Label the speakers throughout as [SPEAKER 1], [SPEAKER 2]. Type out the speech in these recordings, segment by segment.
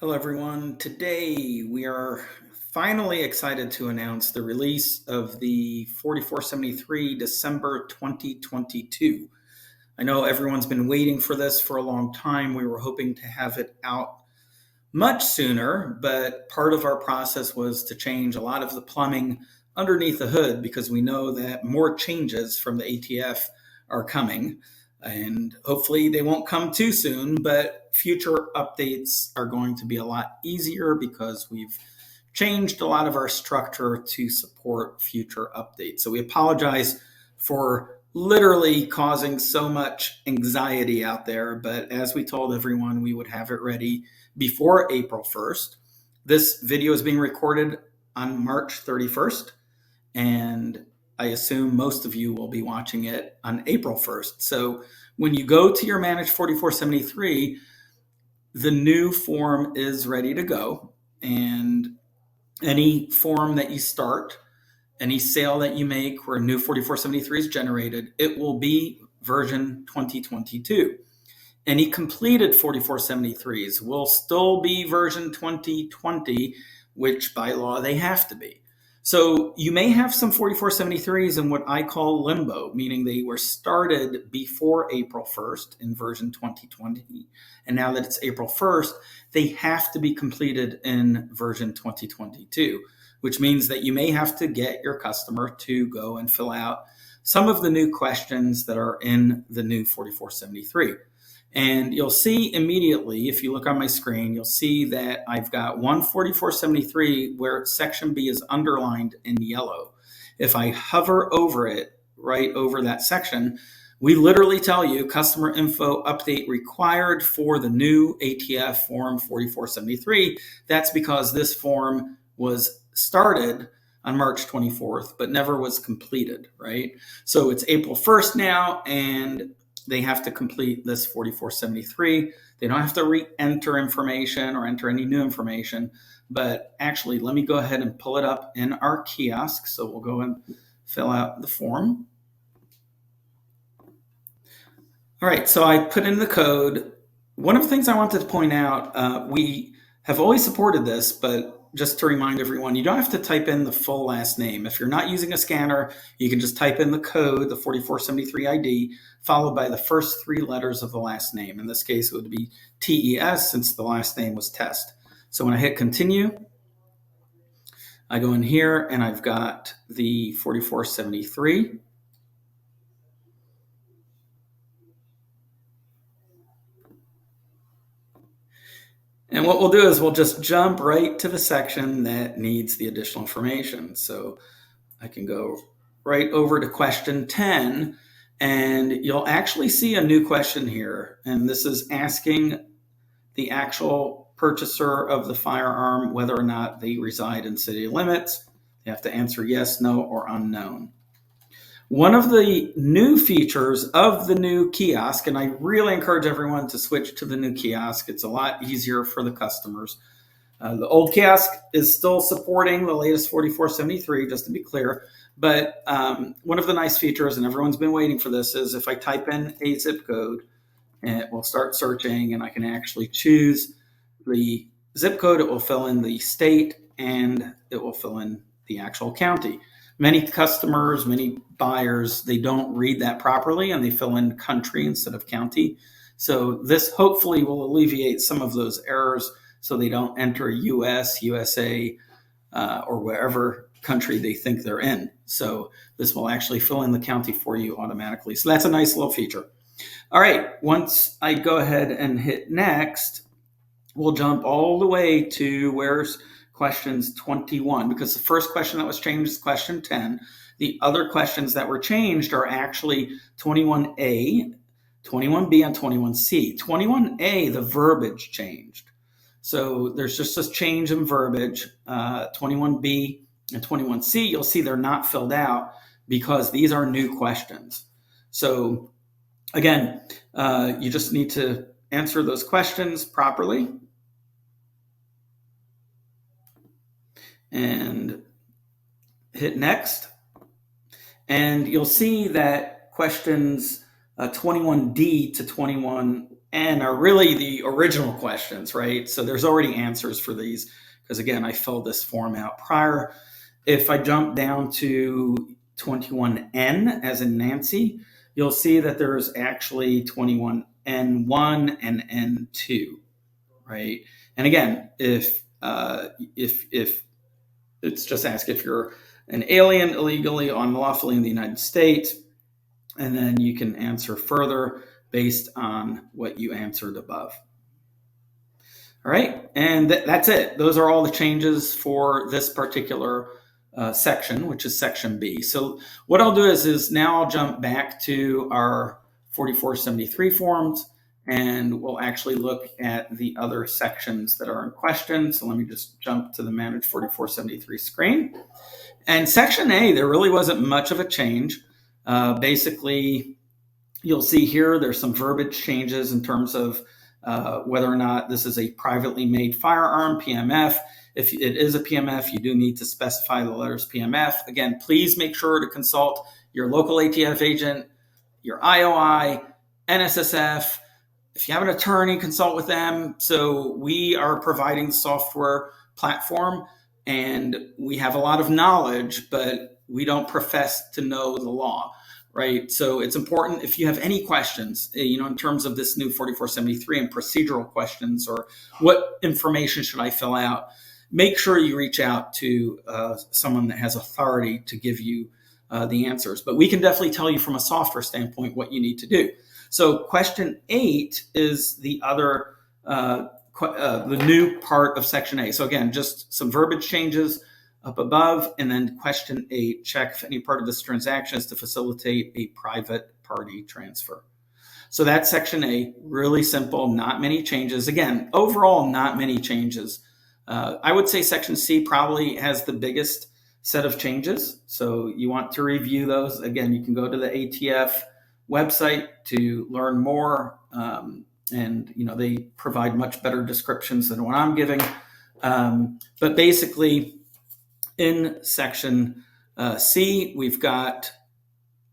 [SPEAKER 1] Hello, everyone. Today, we are finally excited to announce the release of the 4473 December 2022. I know everyone's been waiting for this for a long time. We were hoping to have it out much sooner, but part of our process was to change a lot of the plumbing underneath the hood because we know that more changes from the ATF are coming. And hopefully they won't come too soon, but future updates are going to be a lot easier because we've changed a lot of our structure to support future updates. So we apologize for literally causing so much anxiety out there, but as we told everyone, we would have it ready before April 1st. This video is being recorded on March 31st, and I assume most of you will be watching it on April 1st. So when you go to your Manage 4473, the new form is ready to go. And any form that you start, any sale that you make where a new 4473 is generated, it will be version 2022. Any completed 4473s will still be version 2020, which by law they have to be. So you may have some 4473s in what I call limbo, meaning they were started before April 1st in version 2020. And now that it's April 1st, they have to be completed in version 2022, which means that you may have to get your customer to go and fill out some of the new questions that are in the new 4473. And you'll see immediately, if you look on my screen, you'll see that I've got one 4473 where section B is underlined in yellow. If I hover over it, right over that section, we literally tell you customer info update required for the new ATF Form 4473. That's because this form was started on March 24th, but never was completed, right? So it's April 1st now, and they have to complete this 4473. They don't have to re-enter information or enter any new information, but actually, let me go ahead and pull it up in our kiosk. So we'll go and fill out the form. All right, so I put in the code. One of the things I wanted to point out, we have always supported this, but just to remind everyone, you don't have to type in the full last name. If you're not using a scanner, you can just type in the code, the 4473 ID, followed by the first three letters of the last name. In this case, it would be TES since the last name was Test. So when I hit continue, I go in here and I've got the 4473. And what we'll do is we'll just jump right to the section that needs the additional information. So I can go right over to question 10, and you'll actually see a new question here. And this is asking the actual purchaser of the firearm whether or not they reside in city limits. They have to answer yes, no, or unknown. One of the new features of the new kiosk, and I really encourage everyone to switch to the new kiosk. It's a lot easier for the customers. The old kiosk is still supporting the latest 4473, just to be clear. But one of the nice features, and everyone's been waiting for this, is if I type in a zip code, it will start searching, and I can actually choose the zip code. It will fill in the state, and it will fill in the actual county. Many customers, many buyers, they don't read that properly, and they fill in country instead of county. So this hopefully will alleviate some of those errors so they don't enter US, USA, or wherever country they think they're in. So this will actually fill in the county for you automatically. So that's a nice little feature. All right, once I go ahead and hit next, we'll jump all the way to where's questions 21, because the first question that was changed is question 10. The other questions that were changed are actually 21A, 21B, and 21C. 21A, the verbiage changed. So there's just a change in verbiage. 21B and 21C, you'll see they're not filled out because these are new questions. So again, you just need to answer those questions properly. And hit next. And you'll see that questions 21D to 21N are really the original questions, right? So there's already answers for these because, again, I filled this form out prior. If I jump down to 21N, as in Nancy, you'll see that there's actually 21N1 and N2, right? And again, if it's just ask if you're an alien illegally, unlawfully in the United States, and then you can answer further based on what you answered above. All right, and that's it. Those are all the changes for this particular section, which is section B. So what I'll do is now I'll jump back to our 4473 forms, and we'll actually look at the other sections that are in question. So let me just jump to the Manage 4473 screen. And section A, there really wasn't much of a change. Basically, you'll see here there's some verbiage changes in terms of whether or not this is a privately made firearm, PMF. If it is a PMF, you do need to specify the letters PMF. Again, please make sure to consult your local ATF agent, your IOI, NSSF. If you have an attorney, consult with them. So we are providing the software platform, and we have a lot of knowledge, but we don't profess to know the law. Right. So it's important if you have any questions, in terms of this new 4473 and procedural questions, or what information should I fill out, make sure you reach out to someone that has authority to give you the answers. But we can definitely tell you from a software standpoint what you need to do. So question 8 is the other, the new part of section A. So again, just some verbiage changes up above, and then question 8, check if any part of this transaction is to facilitate a private party transfer. So that's section A, really simple, not many changes. Again, overall, not many changes. I would say section C probably has the biggest set of changes. So you want to review those. Again, you can go to the ATF website to learn more. And they provide much better descriptions than what I'm giving. But basically, in section C, we've got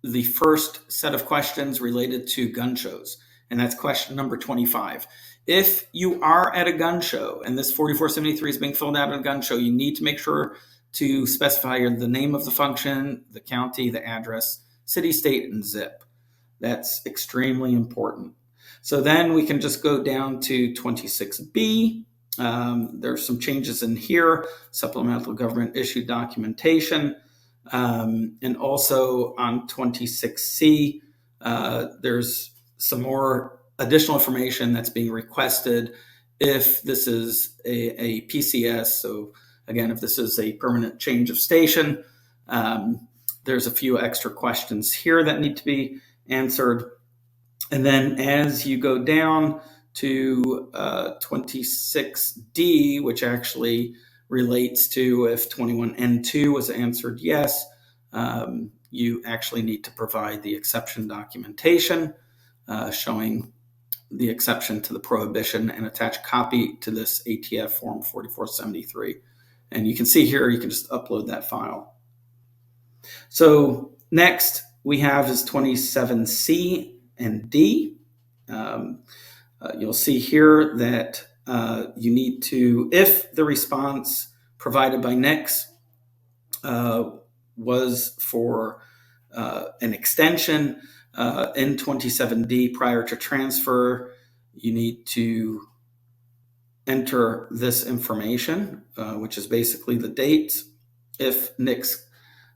[SPEAKER 1] the first set of questions related to gun shows, and that's question number 25. If you are at a gun show and this 4473 is being filled out at a gun show, you need to make sure to specify the name of the function, the county, the address, city, state, and zip. That's extremely important. So then we can just go down to 26B. There's some changes in here, supplemental government issued documentation. And also on 26C, there's some more additional information that's being requested if this is a PCS. So again, if this is a permanent change of station, there's a few extra questions here that need to be answered. And then as you go down to 26D, which actually relates to if 21N2 was answered yes, you actually need to provide the exception documentation showing the exception to the prohibition and attach a copy to this ATF Form 4473. And you can see here, you can just upload that file. So next we have is 27C and D. You'll see here that you need to, if the response provided by NICS was for an extension in 27D prior to transfer, you need to enter this information, which is basically the date. If NICS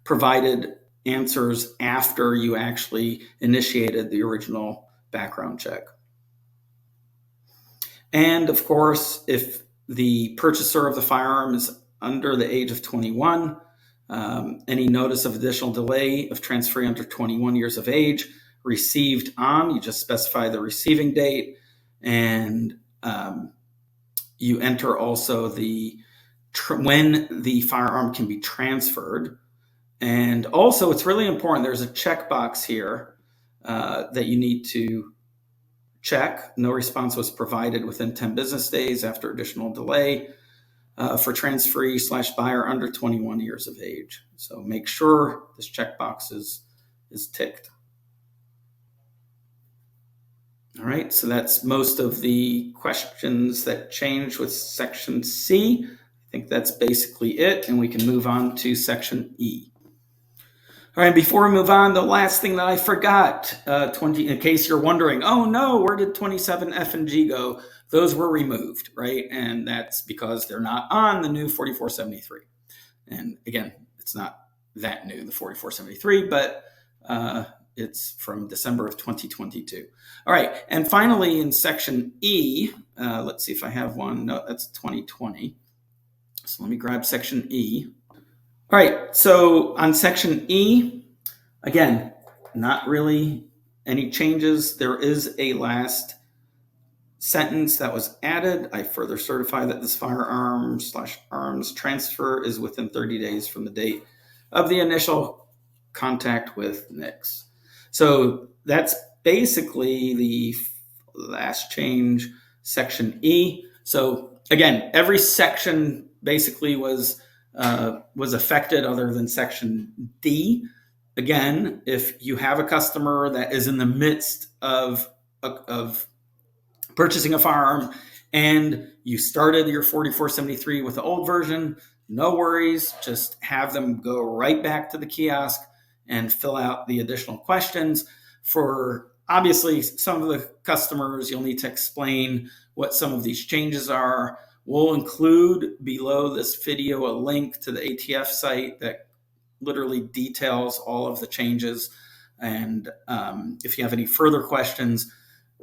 [SPEAKER 1] provided answers after you actually initiated the original background check. And of course, if the purchaser of the firearm is under the age of 21, any notice of additional delay of transferee under 21 years of age received on, you just specify the receiving date, and you enter also the when the firearm can be transferred. And also, it's really important, there's a checkbox here that you need to check. No response was provided within 10 business days after additional delay for transferee/buyer under 21 years of age. So make sure this checkbox is ticked. All right, so that's most of the questions that changed with section C. I think that's basically it, and we can move on to section E. All right, before we move on, the last thing that I forgot, in case you're wondering, oh no, where did 27 F and G go? Those were removed, right? And that's because they're not on the new 4473. And again, it's not that new, the 4473, but it's from December of 2022. All right, and finally in section E, let's see if I have one. No, that's 2020. So let me grab section E. All right, so on section E, again, not really any changes. There is a last sentence that was added. I further certify that this firearms/arms transfer is within 30 days from the date of the initial contact with NICS. So that's basically the last change, section E. So again, every section basically was affected other than section D. Again, if you have a customer that is in the midst of purchasing a firearm and you started your 4473 with the old version, no worries, just have them go right back to the kiosk and fill out the additional questions. For obviously some of the customers, you'll need to explain what some of these changes are. We'll include below this video a link to the ATF site that literally details all of the changes. And if you have any further questions,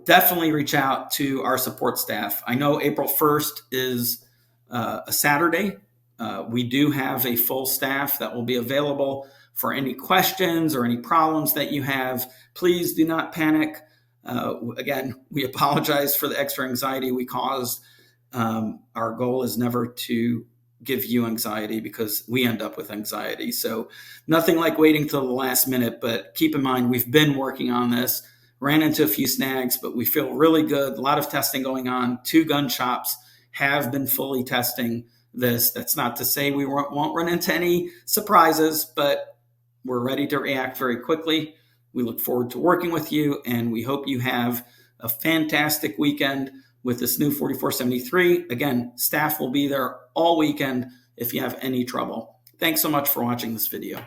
[SPEAKER 1] definitely reach out to our support staff. I know April 1st is a Saturday. We do have a full staff that will be available for any questions or any problems that you have. Please do not panic. Again, we apologize for the extra anxiety we caused. Our goal is never to give you anxiety because we end up with anxiety. So nothing like waiting till the last minute, but keep in mind, we've been working on this, ran into a few snags, but we feel really good. A lot of testing going on. 2 gun shops have been fully testing this. That's not to say we won't run into any surprises, but we're ready to react very quickly. We look forward to working with you, and we hope you have a fantastic weekend with this new 4473. Again, staff will be there all weekend if you have any trouble. Thanks so much for watching this video.